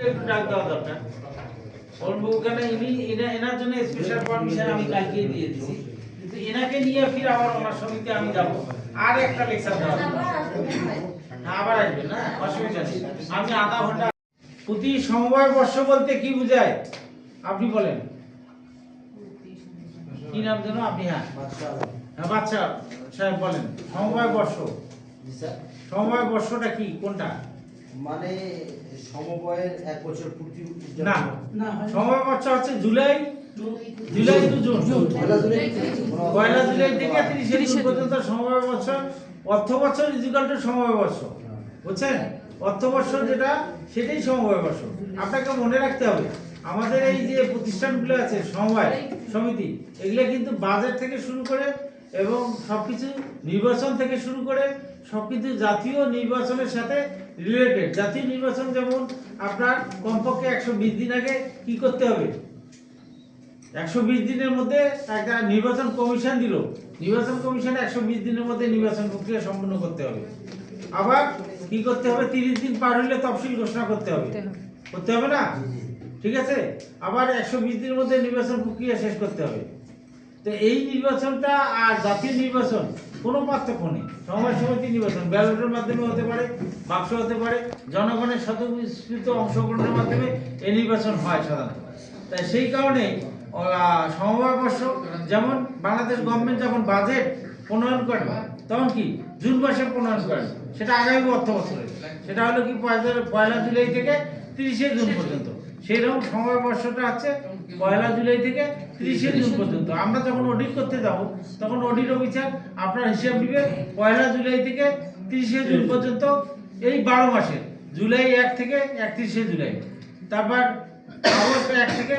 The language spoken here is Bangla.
একটু ডাক দেওয়া দরকার। এনার জন্য স্পেশাল পারমিশন আমি কালকে দিয়ে দিয়েছি, কিন্তু এনাকে নিয়ে ফির আবার ওনার সমিতি আমি যাব, আর একটা লেকচার দেওয়া আবার আসবেন না, অসুবিধা নেই। আমি আধা ঘন্টা। প্রতি সমবায় বর্ষ বলতে কি বোঝায় আপনি বলেন? কি নাম যেন আপনি? হ্যাঁ বাচ্চা সাহেব বলেন। সমবায় বর্ষ, সমবায় বর্ষটা কি, কোনটা? মানে সমবায়ের 1 বছর পূর্তি না, সমবায় বর্ষ হচ্ছে জুলাই টু জুন, পয়লা জুলাই থেকে 30শে জুন পর্যন্ত সমবায় বর্ষ। অর্থ বছর ইজিক্যাল টু সমবায় বর্ষ, বুঝছেন? অর্থ বর্ষ যেটা, সেটাই সমবায় বর্ষ। আপনাকে মনে রাখতে হবে, আমাদের এই যে প্রতিষ্ঠানগুলো আছে সমবায় সমিতি, এগুলো কিন্তু বাজেট থেকে শুরু করে এবং সবকিছু নির্বাচন থেকে শুরু করে সবকিছু জাতীয় নির্বাচনের সাথে রিলেটেড। জাতীয় নির্বাচন যেমন আপনার কমপক্ষে 120 দিন আগে কি করতে হবে, 120 দিনের মধ্যে একটা নির্বাচন কমিশন দিল, নির্বাচন কমিশন 120 দিনের মধ্যে নির্বাচন প্রক্রিয়া সম্পন্ন করতে হবে। আবার কি করতে হবে, 30 দিন পার হলে তফসিল ঘোষণা করতে হবে, করতে হবে না? ঠিক আছে। আবার 120 দিনের মধ্যে নির্বাচন প্রক্রিয়া শেষ করতে হবে। তো এই নির্বাচনটা আর জাতীয় নির্বাচন কোনো পার্থক্য নেই। সমবায় সমিতি নির্বাচন ব্যালটের মাধ্যমে হতে পারে, বাক্স হতে পারে, জনগণের স্বতঃস্ফূর্ত অংশগ্রহণের মাধ্যমে এই নির্বাচন হয় সাধারণত। তাই সেই কারণে সমবায় বর্ষ, যেমন বাংলাদেশ গভর্নমেন্ট যখন বাজেট প্রণয়ন করেন তখন কি জুন মাসে প্রণয়ন করেন, সেটা আগামী অর্থ বছরে, সেটা হলো কি পয়লা জুলাই থেকে 30শে জুন পর্যন্ত। সেই রকম সমবায় বর্ষটা আছে পয়লা জুলাই থেকে 30শে জুন পর্যন্ত। আমরা যখন অডিট করতে যাব তখন অডিট অফিসার আপনার হিসাব দিবে পয়লা জুলাই থেকে 30শে জুন পর্যন্ত, এই 12 মাসের, জুলাই 1 থেকে 31শে জুলাই, তারপর আগস্ট 1 থেকে